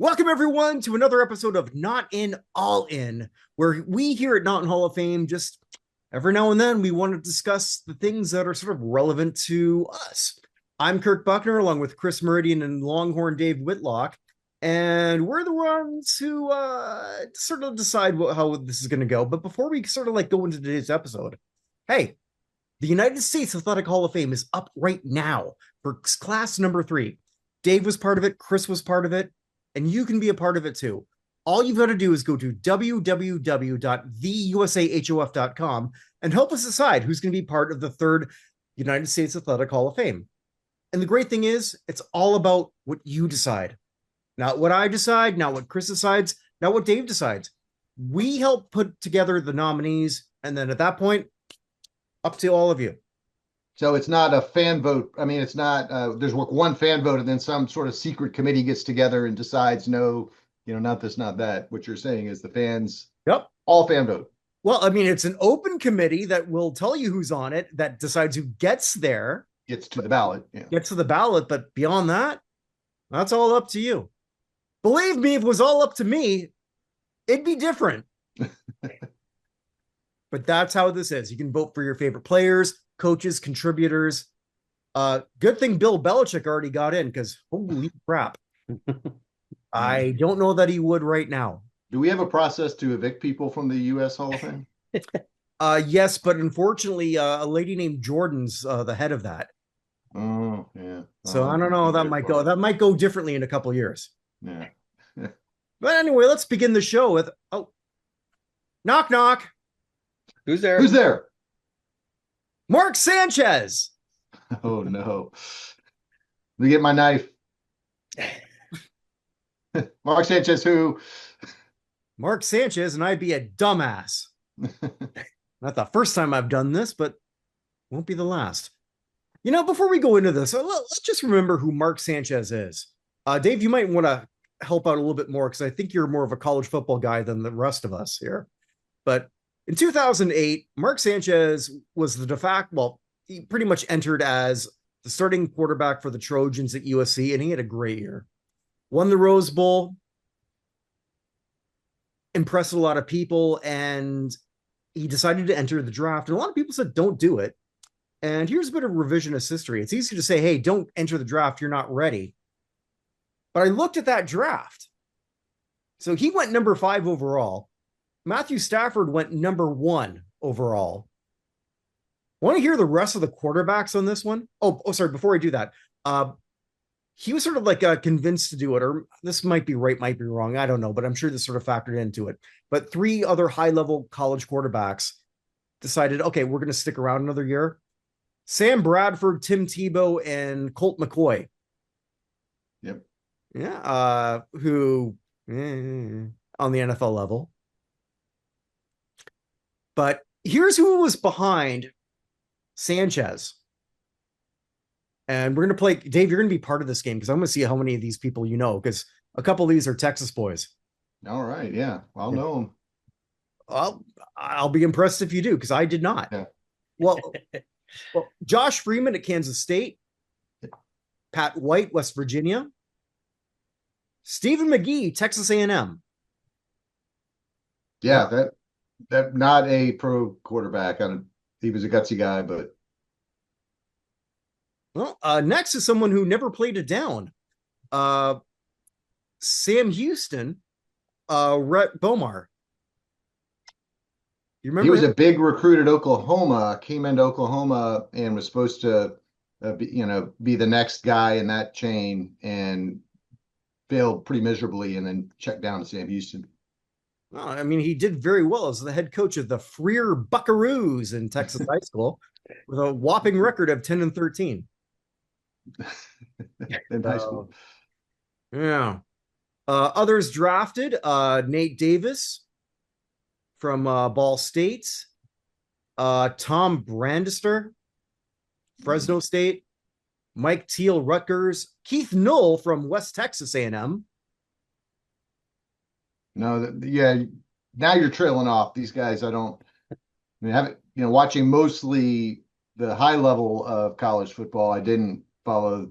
Welcome, everyone, to another episode of Not In, All In, where we here at Not In Hall of Fame just every now and then we want to discuss the things that are sort of relevant to us. I'm Kirk Buchner, along with Chris Mouradian and Longhorn Dave Whitlock, and we're the ones who sort of decide how this is going to go. But before we sort of go into today's episode, hey, the United States Athletic Hall of Fame is up right now for class number 3. Dave was part of it, Chris was part of it, and you can be a part of it too. All you've got to do is go to www.theusahof.com and help us decide who's going to be part of the 3rd United States Athletic Hall of Fame. And the great thing is, it's all about what you decide. Not what I decide, not what Chris decides, not what Dave decides. We help put together the nominees, and then at that point, up to all of you. So it's not a fan vote. I mean, it's not, there's one fan vote and then some sort of secret committee gets together and decides, no, not this, not that. What you're saying is the fans, Yep, all fan vote. Well, I mean, it's an open committee that will tell you who's on it, that decides who gets there. Gets to the ballot. Yeah. Gets to the ballot, but beyond that, that's all up to you. Believe me, if it was all up to me, it'd be different. But that's how this is. You can vote for your favorite players, coaches, contributors. Good thing Bill Belichick already got in, because holy crap. I don't know that he would right now. Do we have a process to evict people from the U.S. Hall of Fame? Yes, but unfortunately, a lady named Jordan's the head of that. Oh, yeah. So I don't know. That might go differently in a couple of years. Yeah. But anyway, let's begin the show with knock knock. Who's there? Who's there? Mark Sanchez. Oh no. Let me get my knife. Mark Sanchez, who? Mark Sanchez, and I'd be a dumbass. Not the first time I've done this, but won't be the last. Before we go into this, let's just remember who Mark Sanchez is. Dave, you might want to help out a little bit more, because I think you're more of a college football guy than the rest of us here. But in 2008, Mark Sanchez was the de facto, well, he pretty much entered as the starting quarterback for the Trojans at USC, and he had a great year. Won the Rose Bowl, impressed a lot of people, and he decided to enter the draft. And a lot of people said, don't do it. And here's a bit of revisionist history. It's easy to say, hey, don't enter the draft, you're not ready. But I looked at that draft. So he went number 5 overall. Matthew Stafford went number 1 overall. Want to hear the rest of the quarterbacks on this one? Oh, sorry. Before I do that, he was sort of convinced to do it, or this might be right, might be wrong. I don't know, but I'm sure this sort of factored into it. But 3 other high-level college quarterbacks decided, okay, we're going to stick around another year. Sam Bradford, Tim Tebow, and Colt McCoy. Yep. Yeah. Who on the NFL level. But here's who was behind Sanchez. And we're going to play, Dave, you're going to be part of this game, because I'm going to see how many of these people you know, because a couple of these are Texas boys. All right. Yeah. I'll know them. I'll be impressed if you do, because I did not. Yeah. Well, Josh Freeman at Kansas State. Pat White, West Virginia. Stephen McGee, Texas A&M. Yeah, that not a pro quarterback. He was a gutsy guy, but Well, next is someone who never played it down. Sam Houston, Rhett Bomar. You remember? He was a big recruit at Oklahoma, came into Oklahoma and was supposed to be the next guy in that chain, and failed pretty miserably, and then checked down to Sam Houston. Well, I mean, he did very well as the head coach of the Freer Buckaroos in Texas high school, with a whopping record of 10-13. In high school. Yeah. Others drafted, Nate Davis from Ball State, Tom Brandister, Fresno State, Mike Teal, Rutgers, Keith Knoll from West Texas A&M. No, yeah. Now you're trailing off. These guys, watching mostly the high level of college football, I didn't follow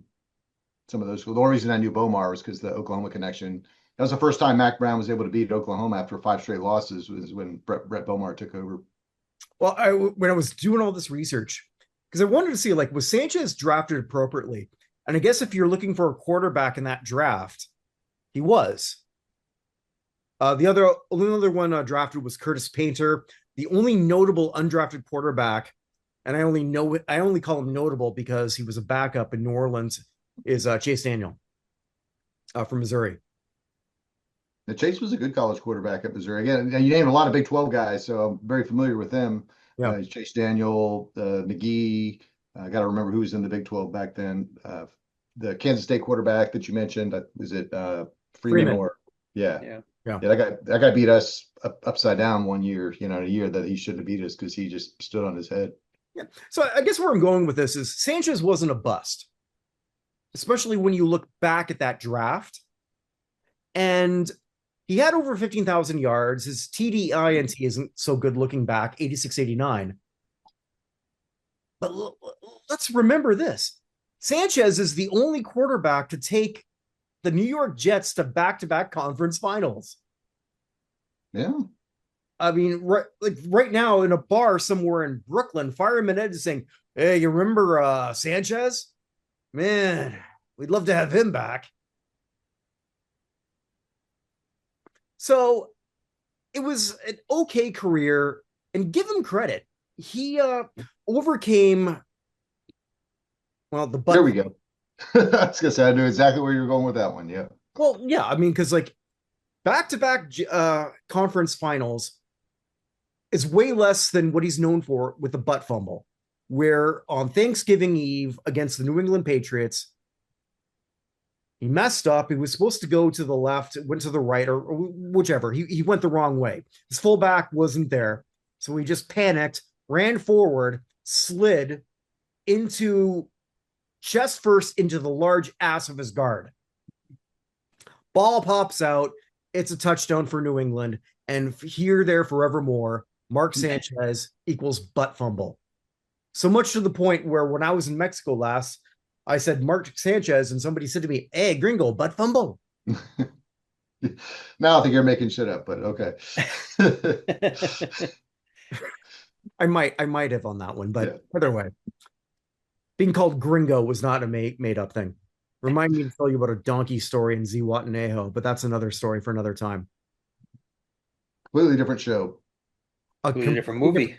some of those. The only reason I knew Bomar was because the Oklahoma connection, That was the first time Mac Brown was able to beat Oklahoma after 5 straight losses, was when Brett Bomar took over. Well, when I was doing all this research, because I wanted to see, like, was Sanchez drafted appropriately? And I guess if you're looking for a quarterback in that draft, he was. The only other one drafted was Curtis Painter. The only notable undrafted quarterback, and I only call him notable because he was a backup in New Orleans, is Chase Daniel from Missouri. The Chase was a good college quarterback at Missouri. Again, you named a lot of Big 12 guys, so I'm very familiar with them. Yeah. Chase Daniel, McGee. I got to remember who was in the Big 12 back then. The Kansas State quarterback that you mentioned, was it Freeman? Or yeah. That guy beat us upside down one year. A year that he shouldn't have beat us because he just stood on his head. Yeah. So I guess where I'm going with this is Sanchez wasn't a bust, especially when you look back at that draft. And he had over 15,000 yards. His TDINT isn't so good looking back, 86-89. But let's remember this. Sanchez is the only quarterback to take the New York Jets to back-to-back conference finals. Yeah. I mean, right now in a bar somewhere in Brooklyn, Fireman Ed is saying, hey, you remember Sanchez? Man, we'd love to have him back. So it was an okay career, and give him credit. He overcame, well, the butt. There we go. I was going to say, I knew exactly where you were going with that one. Yeah. Well, yeah, I mean, because like back-to-back conference finals is way less than what he's known for with the butt fumble, where on Thanksgiving Eve against the New England Patriots, he messed up. He was supposed to go to the left, went to the right, or whichever. He went the wrong way. His fullback wasn't there. So he just panicked, ran forward, slid into chest first into the large ass of his guard. Ball pops out. It's a touchdown for New England. And here, there, forevermore, Mark Sanchez equals butt fumble. So much to the point where when I was in Mexico last, I said Mark Sanchez, and somebody said to me, hey, gringo, butt fumble. Now I think you're making shit up, but okay. I might have on that one, but either way, being called gringo was not a made up thing. Remind me to tell you about a donkey story in Zihuatanejo, but that's another story for another time. Completely different show. A completely different movie.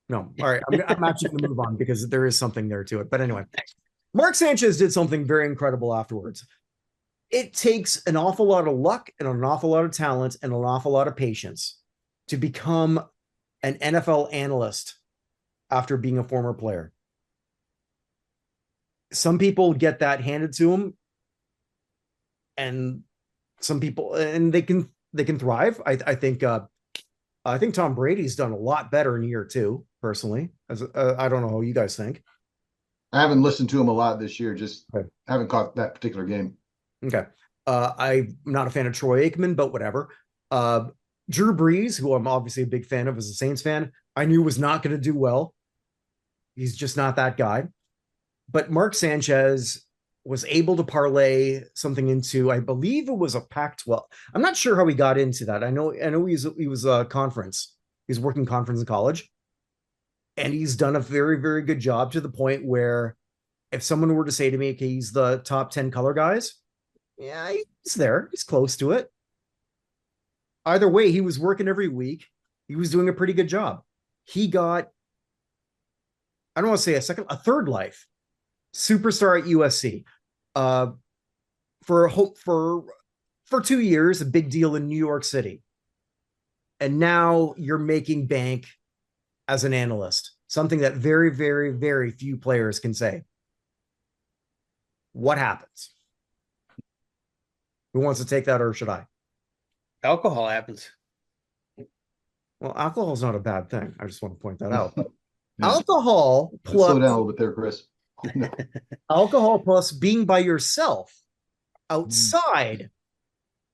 No. All right. I'm actually going to move on because there is something there to it. But anyway, Mark Sanchez did something very incredible afterwards. It takes an awful lot of luck and an awful lot of talent and an awful lot of patience to become an NFL analyst after being a former player. Some people get that handed to them, and some people, and they can thrive. I think Tom Brady's done a lot better in year 2, personally. I don't know how you guys think. I haven't listened to him a lot this year. Just haven't caught that particular game. Okay. I'm not a fan of Troy Aikman, but whatever. Drew Brees, who I'm obviously a big fan of as a Saints fan, I knew was not going to do well. He's just not that guy. But Mark Sanchez was able to parlay something into, I believe it was a Pac-12. I'm not sure how he got into that. I know he was a conference. He was working conference in college. And he's done a very, very good job, to the point where if someone were to say to me, okay, he's the top 10 color guys, yeah, he's there. He's close to it. Either way, he was working every week. He was doing a pretty good job. He got, I don't want to say a third life. Superstar at USC. For 2 years, a big deal in New York City. And now you're making bank as an analyst, something that very, very, very few players can say. What happens? Who wants to take that, or should I? Alcohol happens. Well, alcohol is not a bad thing. I just want to point that out. Alcohol plus, slow down a little bit there, Chris. Alcohol plus being by yourself outside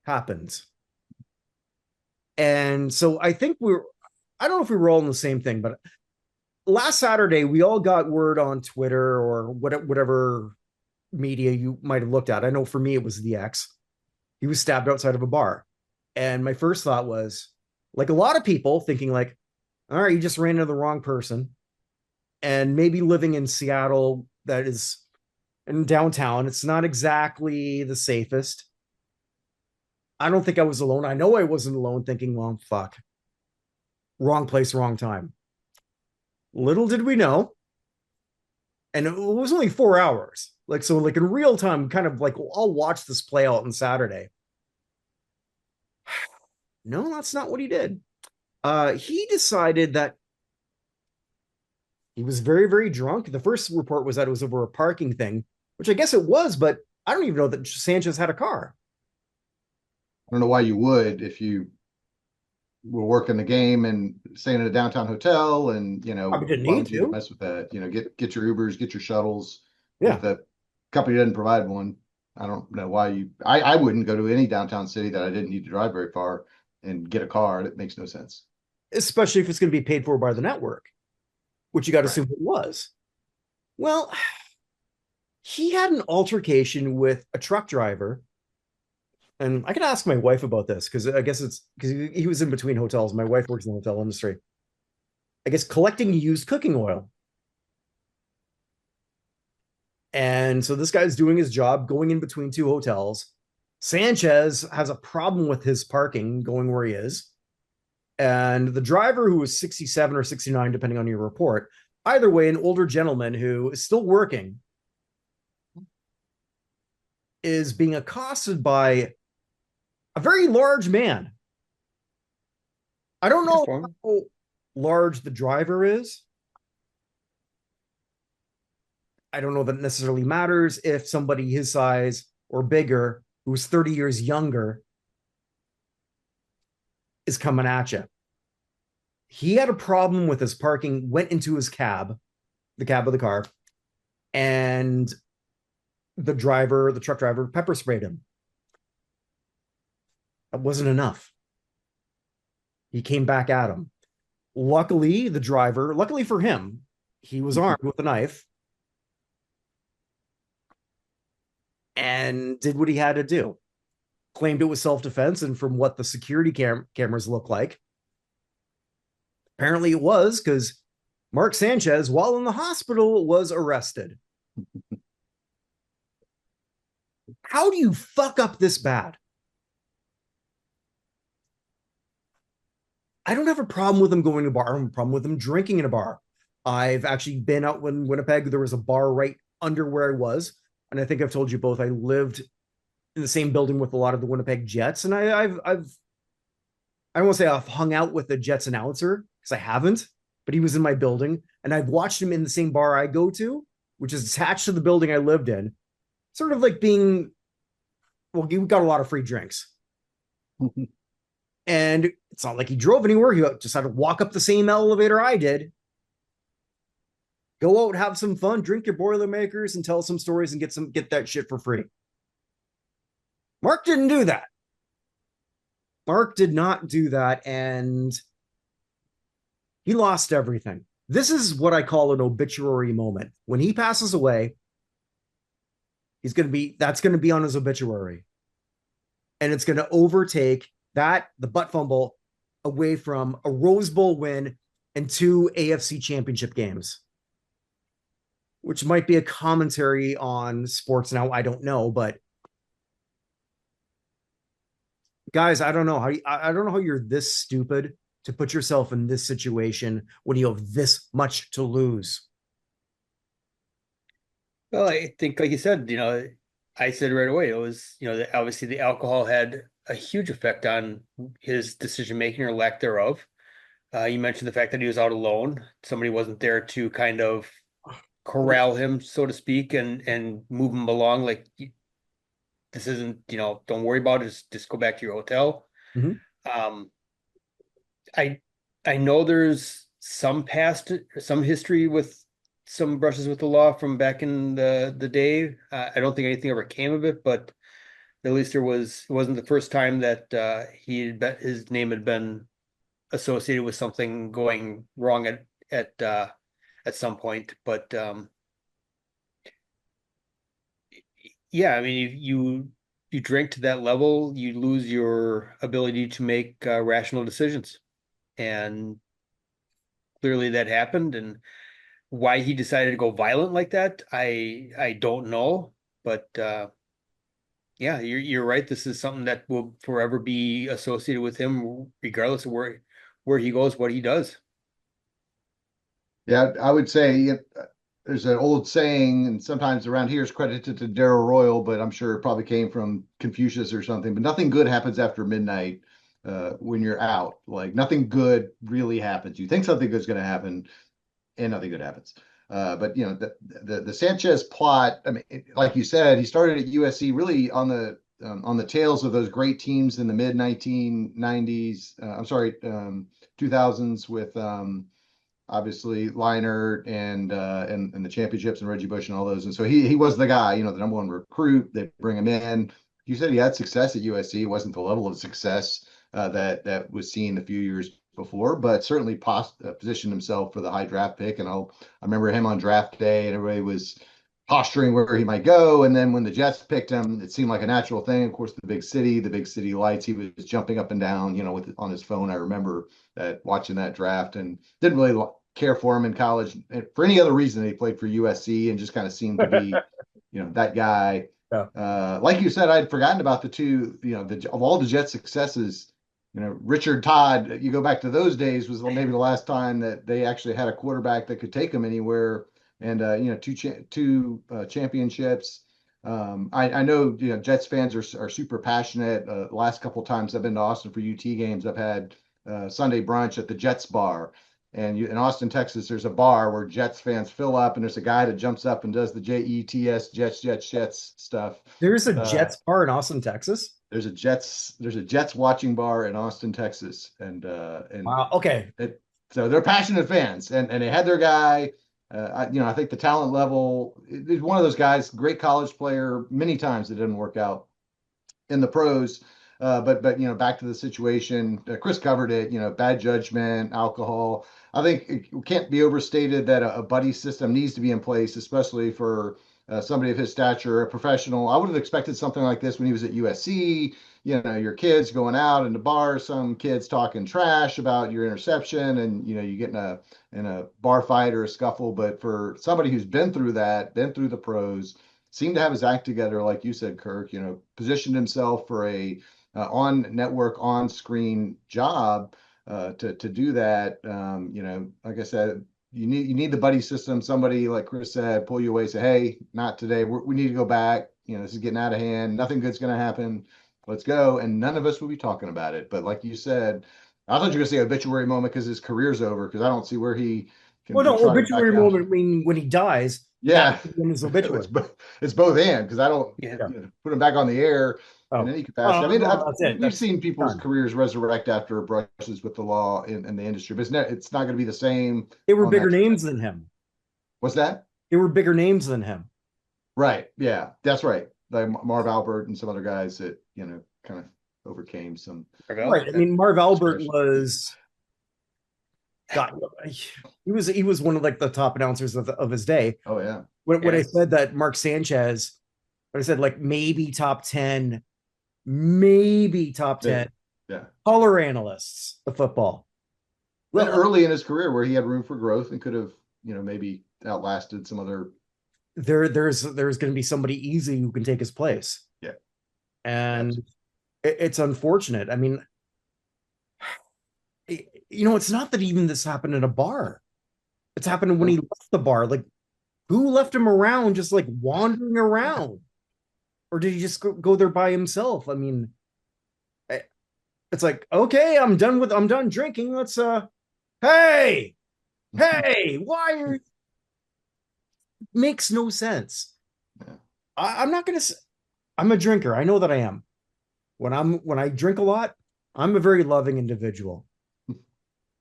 happens. And so I think I don't know if we were all in the same thing, but last Saturday we all got word on Twitter or whatever media you might have looked at. I know for me, it was the X. He was stabbed outside of a bar. And my first thought was, like a lot of people thinking like, all right, you just ran into the wrong person. And maybe living in Seattle, that is in downtown, it's not exactly the safest. I don't think I was alone. I know I wasn't alone thinking, well, fuck, wrong place, wrong time. Little did we know. And it was only 4 hours. Like, so like in real time, kind of like, I'll watch this play out on Saturday. No, that's not what he did. He decided that he was very, very drunk. The first report was that it was over a parking thing, which I guess it was, but I don't even know that Sanchez had a car. I don't know why you would if you were working the game and staying in a downtown hotel, and Probably didn't why need would you to. mess with that? Get your Ubers, get your shuttles. Yeah. If the company doesn't provide one, I don't know why you. I wouldn't go to any downtown city that I didn't need to drive very far and get a car. It makes no sense. Especially if it's going to be paid for by the network, which you got to Right. assume it was. Well, he had an altercation with a truck driver. And I can ask my wife about this because I guess it's because he was in between hotels. My wife works in the hotel industry. I guess collecting used cooking oil. And so this guy's doing his job, going in between two hotels. Sanchez has a problem with his parking going where he is. And the driver, who was 67 or 69, depending on your report, either way, an older gentleman who is still working, is being accosted by a very large man. I don't know how large the driver is. I don't know that it necessarily matters if somebody his size or bigger, who's 30 years younger, is coming at you. He had a problem with his parking, went into his cab, the cab of the car, and the truck driver, pepper sprayed him. That wasn't enough. He came back at him. Luckily, the driver, luckily for him, he was armed with a knife and did what he had to do. Claimed it was self-defense, and from what the security cameras look like, apparently it was, because Mark Sanchez, while in the hospital, was arrested. How do you fuck up this bad? I don't have a problem with him going to a bar. I don't have a problem with him drinking in a bar. I've actually been out in Winnipeg. There was a bar right under where I was. And I think I've told you both, I lived in the same building with a lot of the Winnipeg Jets. And I don't want to say I've hung out with the Jets announcer, because I haven't, but he was in my building. And I've watched him in the same bar I go to, which is attached to the building I lived in. Sort of like being, well, we got a lot of free drinks. And it's not like he drove anywhere. He just had to walk up the same elevator I did. Go out, have some fun, drink your Boilermakers, and tell some stories and get that shit for free. Mark didn't do that. Mark did not do that, and he lost everything. This is what I call an obituary moment. When he passes away, that's going to be on his obituary. And it's going to overtake the butt fumble, away from a Rose Bowl win and 2 AFC championship games, which might be a commentary on sports now. I don't know, but guys, I don't know how you're this stupid to put yourself in this situation when you have this much to lose. Well, I think, like you said, I said right away, it was, obviously the alcohol had a huge effect on his decision making or lack thereof. You mentioned the fact that he was out alone. Somebody wasn't there to kind of corral him, so to speak, and move him along. Like, this isn't, don't worry about it. Just go back to your hotel. Mm-hmm. I I know there's some history with some brushes with the law from back in the day. I don't think anything ever came of it, but at least it wasn't the first time that his name had been associated with something going wrong at some point. But yeah, I mean, you drink to that level, you lose your ability to make rational decisions, and clearly that happened. And why he decided to go violent like that, I don't know, but yeah, you're right. This is something that will forever be associated with him, regardless of where he goes, what he does. Yeah, I would say there's an old saying, and sometimes around here is credited to Darrell Royal, but I'm sure it probably came from Confucius or something. But nothing good happens after midnight when you're out. Like nothing good really happens. You think something good's going to happen, and nothing good happens. But you know the Sanchez plot. I mean, like you said, he started at USC really on the tails of those great teams in the mid 1990s. I'm sorry, 2000s with obviously Leinart and the championships and Reggie Bush and all those. And so he was the guy, you know, the number one recruit. They bring him in. You said he had success at USC. It wasn't the level of success that was seen a few years before, but certainly positioned himself for the high draft pick. And I remember him on draft day, and everybody was posturing where he might go. And then when the Jets picked him, it seemed like a natural thing. Of course, the big city lights. He was jumping up and down, you know, on his phone. I remember that watching that draft, and didn't really care for him in college for any other reason. He played for USC and just kind of seemed to be, you know, that guy. Yeah. Like you said, I'd forgotten about the two, you know, of all the Jets successes, you know, Richard Todd, you go back to those days, was maybe the last time that they actually had a quarterback that could take them anywhere. And, you know, two championships. I know, you know, Jets fans are super passionate. The last couple of times I've been to Austin for UT games, I've had Sunday brunch at the Jets bar. And in Austin, Texas, there's a bar where Jets fans fill up, and there's a guy that jumps up and does the Jets, Jets stuff. There's a Jets bar in Austin, Texas. There's a Jets watching bar in Austin, Texas, and wow, okay. So they're passionate fans, and they had their guy. You know, I think the talent level is one of those guys, great college player. Many times it didn't work out in the pros. But you know, back to the situation, Chris covered it. You know, bad judgment, alcohol. I think it can't be overstated that a buddy system needs to be in place, especially for somebody of his stature, a professional. I would have expected something like this when he was at USC. You know, your kids going out in the bar, some kids talking trash about your interception, and you know, you get in a bar fight or a scuffle. But for somebody who's been through that, been through the pros, seemed to have his act together, like you said, Kirk. You know, positioned himself for a on network, on screen job to do that. You know, like I said, you need the buddy system. Somebody like Chris said, pull you away, say, hey, not today. We need to go back. You know, this is getting out of hand. Nothing good's going to happen. Let's go. And none of us will be talking about it. But like you said, I thought you were going to say obituary moment because his career's over, because I don't see where he can. Well, no, obituary moment. I mean, when he dies. Yeah, his obituary. It's both and, because I don't put him back on the air in any capacity. I mean, we've seen people's careers resurrect after brushes with the law in the industry, but it's not going to be the same. They were bigger names than him. What's that? They were bigger names than him. Right. Yeah, that's right. Like Marv Albert and some other guys that, you know, kind of overcame some. Right. I mean, Marv Albert was. God, he was one of like the top announcers of his day. Oh yeah. When I said that Mark Sanchez, when I said like maybe top 10, maybe top 10, color analysts of football. Well, early in his career where he had room for growth and could have, you know, maybe outlasted some other. There's going to be somebody easy who can take his place. Yeah. And it's unfortunate. I mean, you know, it's not that even this happened in a bar. It's happened when he left the bar. Like, who left him around just like wandering around? Or did he just go there by himself? I mean, it's like, okay, I'm done drinking. Let's, hey, why are makes no sense. I'm not going to, I'm a drinker. I know that I am. When I drink a lot, I'm a very loving individual.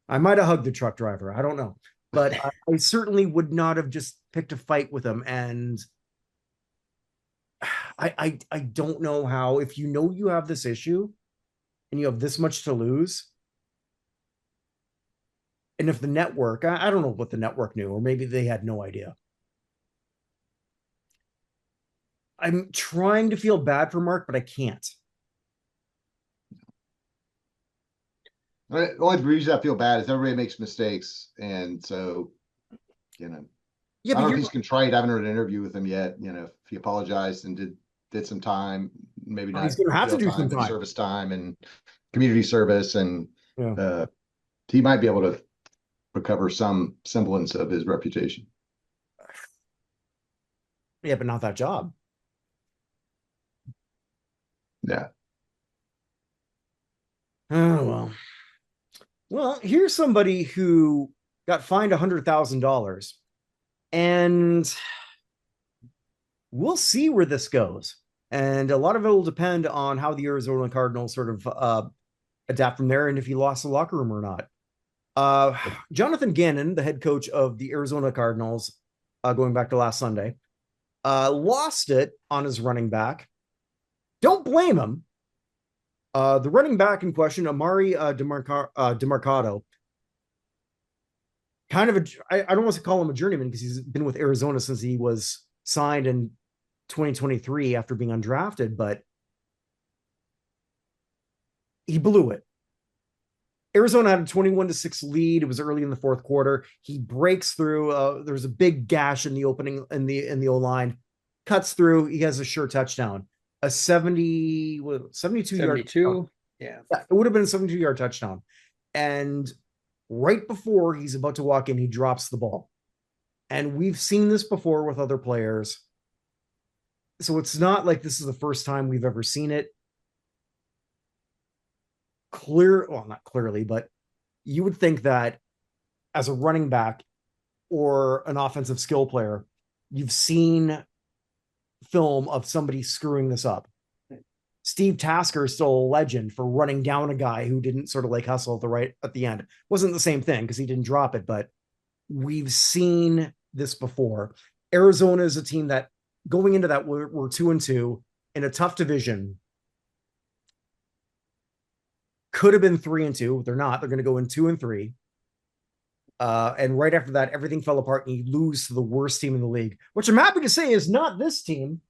I might have hugged the truck driver. I don't know. But I certainly would not have just picked a fight with him. And I don't know how, if you know you have this issue and you have this much to lose, and if the network, I don't know what the network knew, or maybe they had no idea. I'm trying to feel bad for Mark, but I can't. The only reason I feel bad is everybody makes mistakes, and so you know, Yeah, I don't but know if you're he's contrite. I haven't heard an interview with him yet. If he apologized and did some time, maybe he's not going to have to jail do time, some but time. service time and community service, and Yeah. uh, he might be able to recover some semblance of his reputation. Yeah, but not that job. Yeah. Oh well. Well, here's somebody who got fined $100,000, and we'll see where this goes. And a lot of it will depend on how the Arizona Cardinals sort of adapt from there, and if he lost the locker room or not. Uh, Jonathan Gannon, the head coach of the Arizona Cardinals, going back to last Sunday, lost it on his running back. Don't blame him. The running back in question, Amari DeMarco, kind of I don't want to call him a journeyman because he's been with Arizona since he was signed in 2023 after being undrafted, but he blew it. Arizona had a 21-6 lead. It was early in the fourth quarter. He breaks through. There was a big gash in the opening in the O line, cuts through. He has a sure touchdown, a 72 yard. 72. Yeah. It would have been a 72-yard touchdown. And right before he's about to walk in, he drops the ball. And we've seen this before with other players. So it's not like this is the first time we've ever seen it. Not clearly, but you would think that as a running back or an offensive skill player, you've seen film of somebody screwing this up. Steve Tasker is still a legend for running down a guy who didn't sort of like hustle at the end. Wasn't the same thing because he didn't drop it, but we've seen this before. Arizona is a team that going into that we're 2-2 in a tough division. Could have been 3-2. They're not. They're going to go in 2-3. And right after that, everything fell apart and you lose to the worst team in the league, which I'm happy to say is not this team.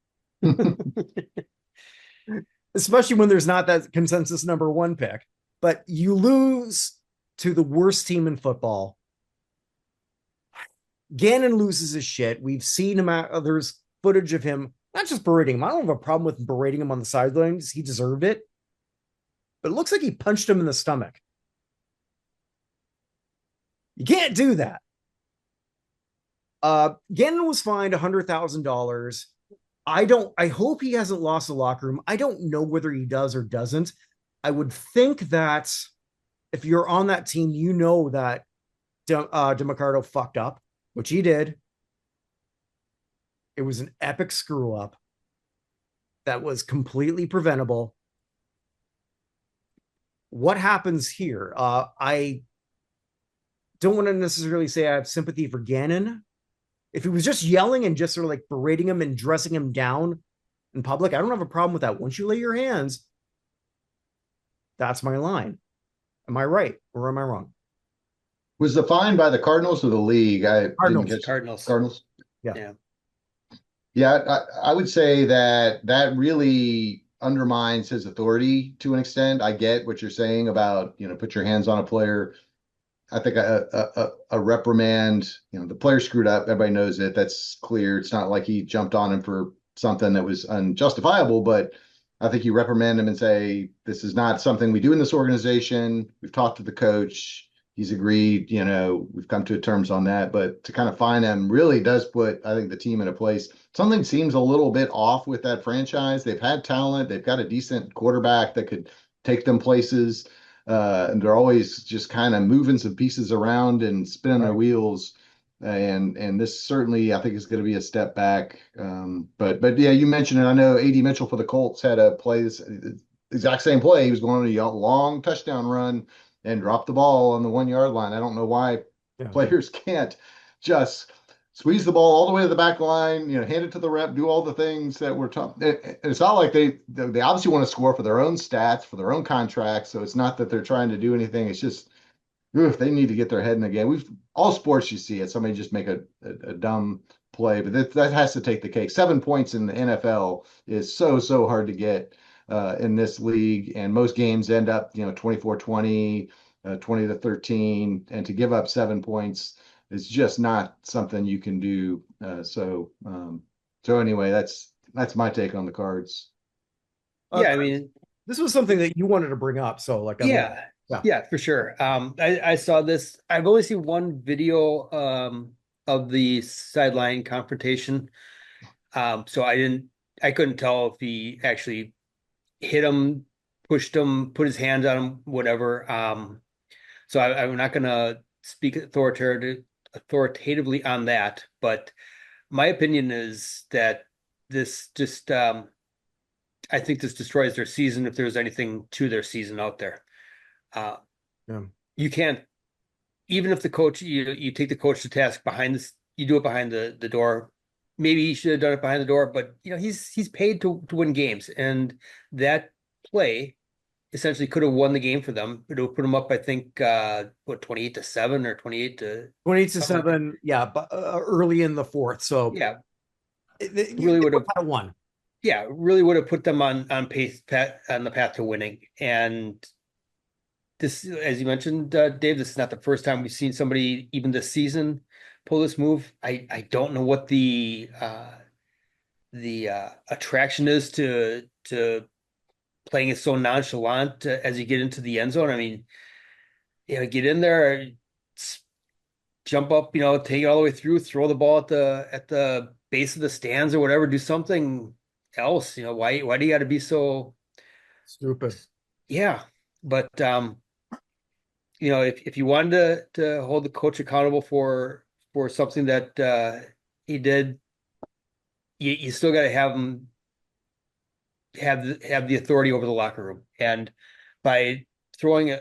Especially when there's not that consensus number one pick. But you lose to the worst team in football. Gannon loses his shit. We've seen him there's footage of him not just berating him. I don't have a problem with berating him on the sidelines. He deserved it. But it looks like he punched him in the stomach. You can't do that. Gannon was fined $100,000. I hope he hasn't lost the locker room. I don't know whether he does or doesn't. I would think that if you're on that team, you know that DeMarco fucked up, which he did. It was an epic screw up that was completely preventable. What happens here? I don't want to necessarily say I have sympathy for Gannon. If he was just yelling and just sort of like berating him and dressing him down in public, I don't have a problem with that. Once you lay your hands, that's my line. Am I right or am I wrong? Was the fine by the Cardinals or the league? I Cardinals. didn't catch Cardinals. Cardinals. Yeah. Yeah, I would say that really undermines his authority to an extent. I get what you're saying about, put your hands on a player. I think a reprimand, the player screwed up. Everybody knows it. That's clear. It's not like he jumped on him for something that was unjustifiable, but I think you reprimand him and say, this is not something we do in this organization. We've talked to the coach. He's agreed, we've come to terms on that. But to kind of fine him really does put, I think, the team in a place. Something seems a little bit off with that franchise. They've had talent. They've got a decent quarterback that could take them places. And they're always just kind of moving some pieces around and spinning their wheels. And this certainly, I think, is going to be a step back. But yeah, you mentioned it. I know A.D. Mitchell for the Colts had a play, this exact same play. He was going on a long touchdown run and dropped the ball on the 1 yard line. I don't know why players can't just squeeze the ball all the way to the back line, hand it to the rep, do all the things that we're talking. It's not like they obviously want to score for their own stats, for their own contracts. So it's not that they're trying to do anything. It's just Oof, they need to get their head in the game. We've all sports you see it. Somebody just make a dumb play, but that has to take the cake. 7 points in the NFL is so hard to get in this league, and most games end up 24-20, 20-13, and to give up 7 points is just not something you can do. So anyway, that's my take on the Cards. Yeah, I mean, this was something that you wanted to bring up. So like, yeah, for sure. I saw this. I've only seen one video of the sideline confrontation. So I couldn't tell if he actually hit him, pushed him, put his hands on him, whatever. So I'm not gonna speak authoritatively on that, but my opinion is that this just I think this destroys their season if there's anything to their season out there. Yeah. You can't, even if the coach, you take the coach to task behind this, you do it behind the door. Maybe he should have done it behind the door, but he's paid to win games, and that play essentially could have won the game for them. It would put them up, I think, 28-7 or 28-7. Yeah, but early in the fourth. So yeah, really would have won. Yeah, really would have put them on pace on the path to winning. And this, as you mentioned, Dave, this is not the first time we've seen somebody even this season pull this move. I don't know what the attraction is to playing it so nonchalant as you get into the end zone. I mean, get in there, jump up, take it all the way through, throw the ball at the base of the stands or whatever, do something else. Why do you got to be so stupid? Yeah, but if you wanted to hold the coach accountable for something that he did, you still got to have him have the authority over the locker room. And by throwing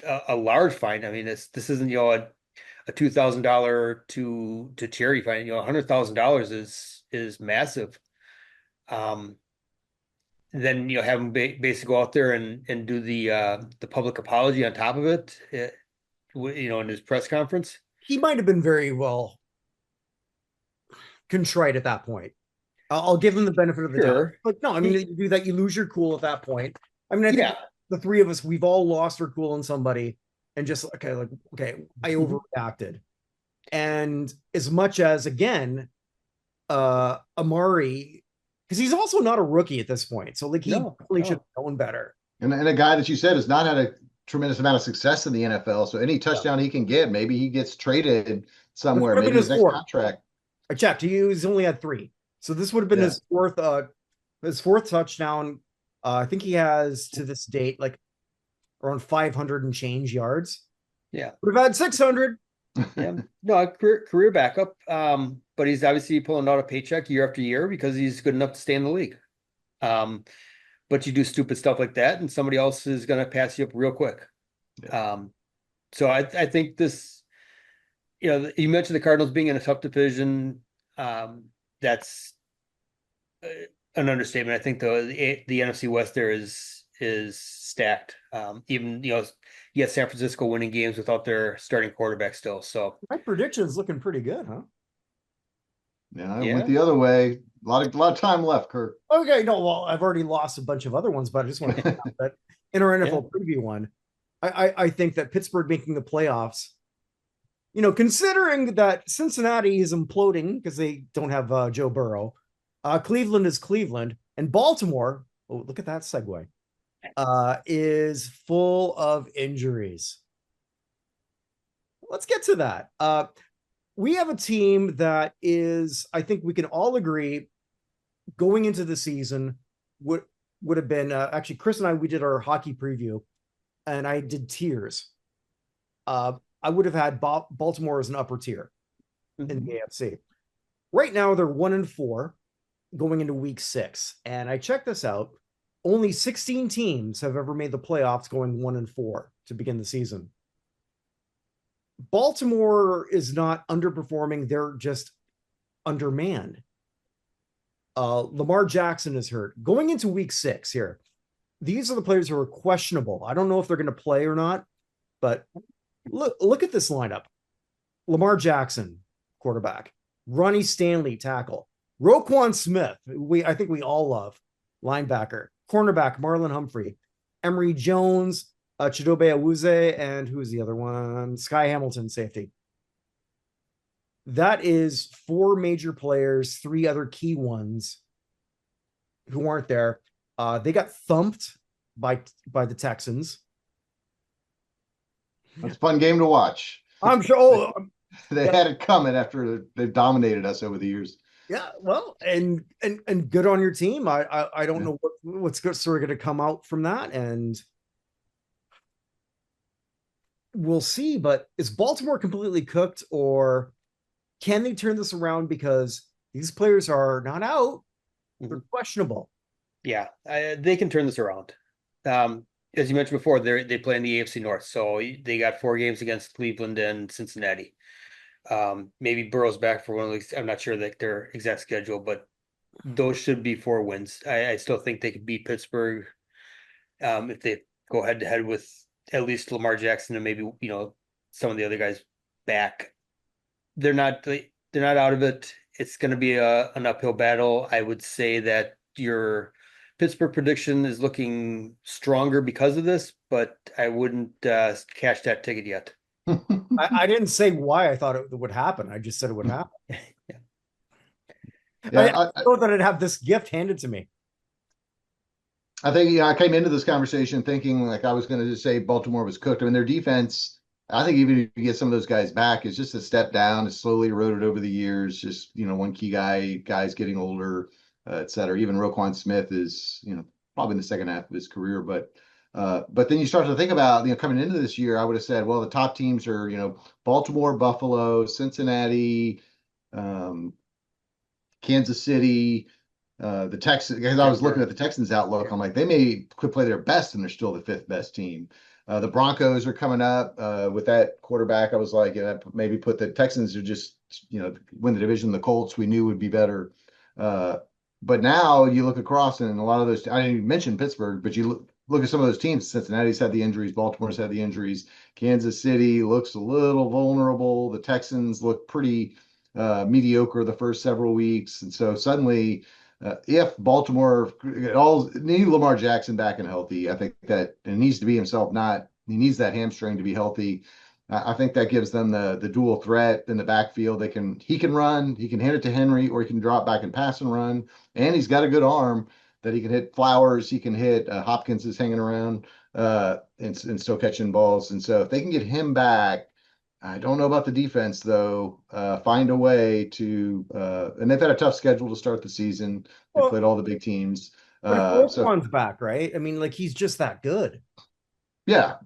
a large fine, I mean this isn't a $2,000 to charity fine. $100,000 is massive. Then have him basically go out there and do the public apology on top of it. In his press conference, he might have been very well contrite at that point. I'll give him the benefit of the doubt. But no, I mean, you do that, you lose your cool at that point. I mean, I think the three of us, we've all lost our cool on somebody and just, okay, I overreacted. And as much as, again, Amari, because he's also not a rookie at this point. So, he really should have known better. And a guy that you said has not had a tremendous amount of success in the NFL. So any touchdown he can get, maybe he gets traded somewhere. Maybe his next contract. I checked. He's only had 3. So this would have been his fourth touchdown. I think he has to this date around 500 and change yards. Yeah, would have had 600. Yeah, no, career backup. But he's obviously pulling out a paycheck year after year because he's good enough to stay in the league. But you do stupid stuff like that, and somebody else is going to pass you up real quick. Yeah. So I think this, you mentioned the Cardinals being in a tough division. That's an understatement. I think the NFC West there is stacked. Even you got San Francisco winning games without their starting quarterback still. So my prediction is looking pretty good, huh? Yeah, I went the other way. A lot of time left, Kirk. Okay, no, well, I've already lost a bunch of other ones, but I just want to point out that in our NFL preview one, I think that Pittsburgh making the playoffs, considering that Cincinnati is imploding because they don't have Joe Burrow, Cleveland is Cleveland, and Baltimore, oh, look at that segue, is full of injuries. Let's get to that. We have a team that is, I think we can all agree, going into the season would have been, actually, Chris and I, we did our hockey preview, and I did tiers. I would have had Baltimore as an upper tier in the AFC. Right now, they're 1-4 going into week 6. And I checked this out. Only 16 teams have ever made the playoffs going 1-4 to begin the season. Baltimore is not underperforming. They're just undermanned. Lamar Jackson is hurt. Going into week 6 here, these are the players who are questionable. I don't know if they're going to play or not, but Look at this lineup. Lamar Jackson, quarterback. Ronnie Stanley, tackle. Roquan Smith, I think we all love, linebacker. Cornerback, Marlon Humphrey. Emory Jones, Chidobe Awuzie, and who's the other one? Sky Hamilton, safety. That is 4 major players, 3 other key ones who aren't there. They got thumped by the Texans. It's a fun game to watch. I'm sure. They had it coming after they've dominated us over the years. Yeah, well, and good on your team. I don't know what's sort of going to come out from that, and we'll see. But is Baltimore completely cooked, or can they turn this around? Because these players are not out; they're questionable. Yeah, they can turn this around. As you mentioned before, they play in the AFC North, so they got 4 games against Cleveland and Cincinnati. Maybe Burrow's back for one of these. I'm not sure that their exact schedule, but those should be 4 wins. I still think they could beat Pittsburgh if they go head to head with at least Lamar Jackson and maybe some of the other guys back. They're not out of it. It's going to be an uphill battle. I would say that your Pittsburgh prediction is looking stronger because of this, but I wouldn't cash that ticket yet. I didn't say why I thought it would happen. I just said it would happen. Yeah, I thought that I'd have this gift handed to me. I think I came into this conversation thinking like I was going to just say Baltimore was cooked. I mean, their defense, I think even if you get some of those guys back, is just a step down. It's slowly eroded over the years. Just one key guys getting older, et cetera. Even Roquan Smith is probably in the second half of his career, but then you start to think about, coming into this year, I would have said, well, the top teams are, Baltimore, Buffalo, Cincinnati, Kansas City, the Texans. Because I was looking at the Texans' outlook, I'm like, they could play their best and they're still the 5th best team. The Broncos are coming up with that quarterback. I was like, maybe put the Texans are just, win the division. The Colts we knew would be better. But now you look across and a lot of those, I didn't even mention Pittsburgh, but you look at some of those teams. Cincinnati's had the injuries. Baltimore's had the injuries. Kansas City looks a little vulnerable. The Texans look pretty mediocre the first several weeks. And so suddenly, if Baltimore need Lamar Jackson back and healthy, I think that it needs to be himself, he needs that hamstring to be healthy. I think that gives them the dual threat in the backfield. He can run, he can hand it to Henry, or he can drop back and pass and run. And he's got a good arm that he can hit Flowers, he can hit Hopkins is hanging around and still catching balls. And so if they can get him back, I don't know about the defense though. Find a way to, and they've had a tough schedule to start the season. They played all the big teams. But if Roquan's back, right? I mean, like he's just that good. Yeah.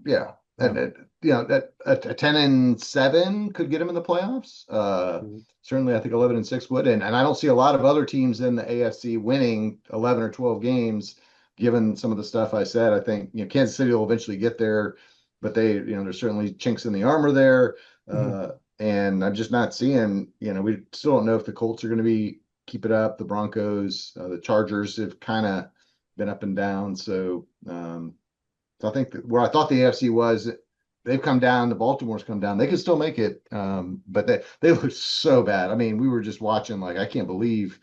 And that a 10-7 could get him in the playoffs. Certainly, I think 11-6 would, and I don't see a lot of other teams in the AFC winning 11 or 12 games. Given some of the stuff I said, I think Kansas City will eventually get there, but there's certainly chinks in the armor there, and I'm just not seeing. We still don't know if the Colts are going to keep it up. The Broncos, the Chargers have kind of been up and down. So I think where I thought the AFC was, they've come down. The Baltimore's come down. They could still make it, but they look so bad. I mean, we were just watching like I can't believe.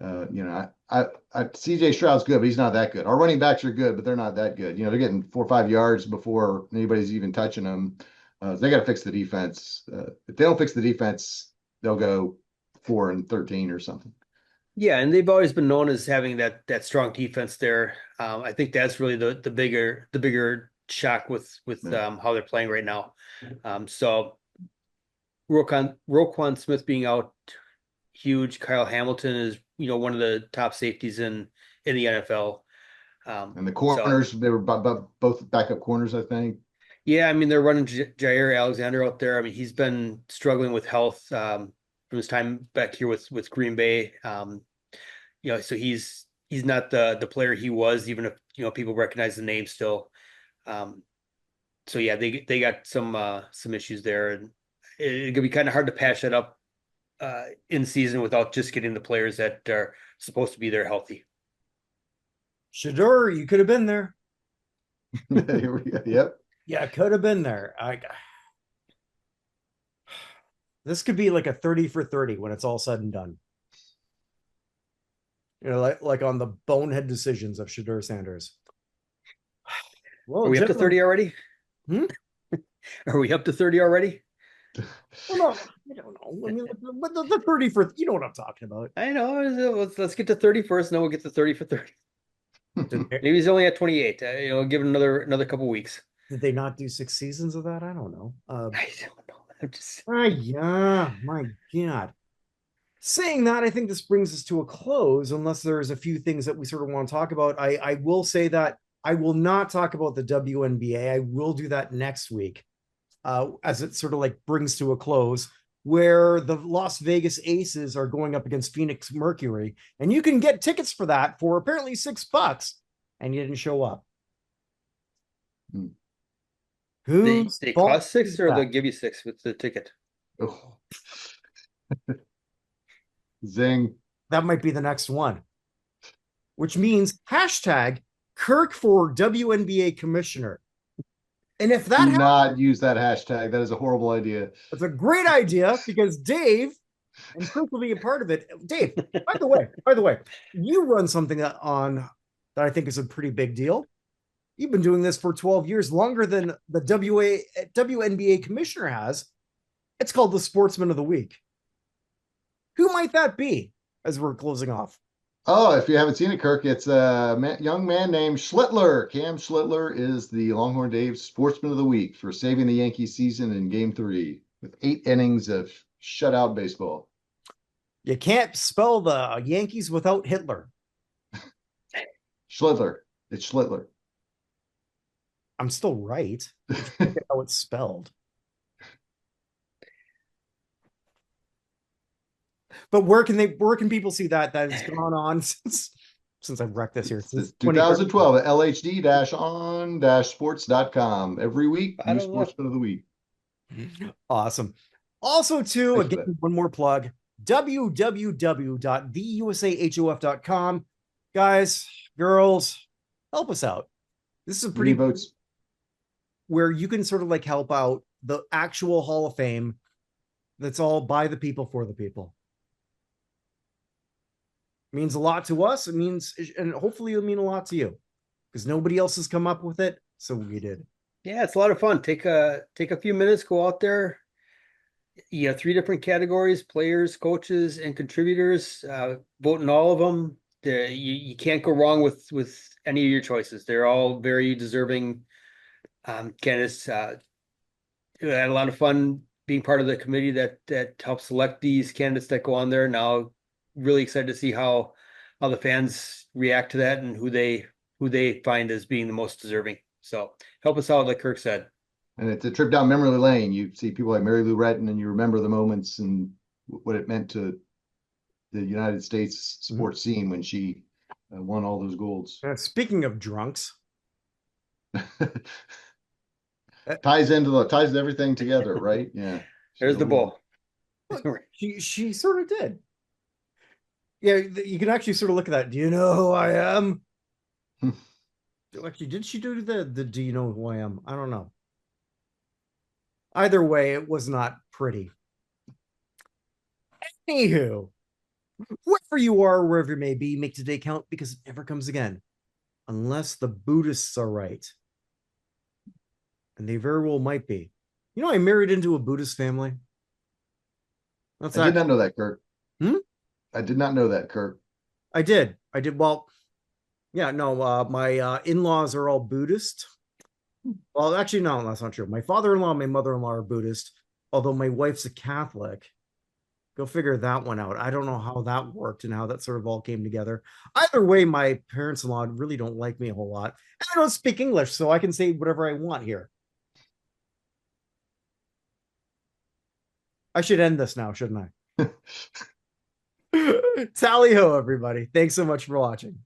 CJ Stroud's good, but he's not that good. Our running backs are good, but they're not that good. They're getting 4 or 5 yards before anybody's even touching them. They got to fix the defense. If they don't fix the defense, they'll go 4-13 or something. Yeah, and they've always been known as having that strong defense there. I think that's really the bigger shock with how they're playing right now. So Roquan Smith being out, huge. Kyle Hamilton is one of the top safeties in the NFL. And the corners, they were both backup corners, I think. Yeah, I mean they're running Jair Alexander out there. I mean he's been struggling with health from his time back here with Green Bay. So he's not the player he was, even if people recognize the name still. So yeah, they got some issues there, and it could be kind of hard to patch that up in season without just getting the players that are supposed to be there healthy. Shador, you could have been there. Yep. Yeah, could have been there. This could be like a 30 for 30 when it's all said and done. You know, like on the bonehead decisions of Shedeur Sanders. Are Well, we up to gentlemen, 30 already? hmm? Are we up to 30 already? Well, no, I don't know. I mean, but the 30 for, you know what I'm talking about. I know. Let's get to 30 first, and then we'll get to 30 for 30. Did they, Maybe he's only at 28. Give it another couple weeks. did they not do 6 seasons of that? I don't know. I don't know. I'm just Yeah, my God. Saying that, I think this brings us to a close, unless there's a few things that we sort of want to talk about. I will say that I will not talk about the WNBA. I will do that next week, as it sort of like brings to a close, where the Las Vegas Aces are going up against Phoenix Mercury, and you can get tickets for that for apparently $6, and you didn't show up. Who's they cost 6, or that? they'll give you 6 with the ticket. Oh. Zing. That might be the next one, which means hashtag Kirk for WNBA commissioner. And if that Do not use that hashtag. That is a horrible idea. That's a great idea because Dave and Kirk will be a part of it. Dave, by the way, you run something that I think is a pretty big deal. You've been doing this for 12 years, longer than the WNBA commissioner has. It's called the Sportsman of the Week. Who might that be as we're closing off? Oh, if you haven't seen it, Kirk, it's a young man named Schlittler. Cam Schlittler is the Longhorn Dave Sportsman of the Week for saving the Yankees season in Game 3 with 8 innings of shutout baseball. You can't spell the Yankees without Hitler. Schlittler. It's Schlittler. I'm still right. Look at how it's spelled. But where can people see that has gone on since I've wrecked this here? Since 2012 at LHD-on-sports.com. Every week, new Sportsman of the Week. Awesome. Also, too, Thanks again, one more plug, www.theusahof.com. Guys, girls, help us out. This is a pretty votes where you can sort of like help out the actual Hall of Fame that's all by the people for the people. Means a lot to us. It means, and hopefully it'll mean a lot to you, because nobody else has come up with it, so we did. Yeah, it's a lot of fun. Take a few minutes, go out there. 3 different categories: players, coaches, and contributors. Vote in all of them. You can't go wrong with any of your choices. They're all very deserving candidates. I had a lot of fun being part of the committee that helps select these candidates that go on there. Now, really excited to see how the fans react to that and who they find as being the most deserving. So help us out, like Kirk said. And it's a trip down memory lane. You see people like Mary Lou Retton, and you remember the moments and what it meant to the United States sports scene when she won all those golds. Speaking of drunks, ties everything together, right? Yeah. There's the bull. She sort of did. Yeah, you can actually sort of look at that. Do you know who I am? Actually, did she do the do you know who I am? I don't know. Either way, it was not pretty. Anywho, wherever you are, wherever you may be, make today count, because it never comes again. Unless the Buddhists are right. And they very well might be. You know, I married into a Buddhist family. I did not know that, Kirk. I did not know that, Kirk. I did. Well, yeah, no, my in-laws are all Buddhist. Well, actually, no, that's not true. My father-in-law and my mother-in-law are Buddhist, although my wife's a Catholic. Go figure that one out. I don't know how that worked and how that sort of all came together. Either way, my parents-in-law really don't like me a whole lot. And I don't speak English, so I can say whatever I want here. I should end this now, shouldn't I? Tally ho, everybody. Thanks so much for watching.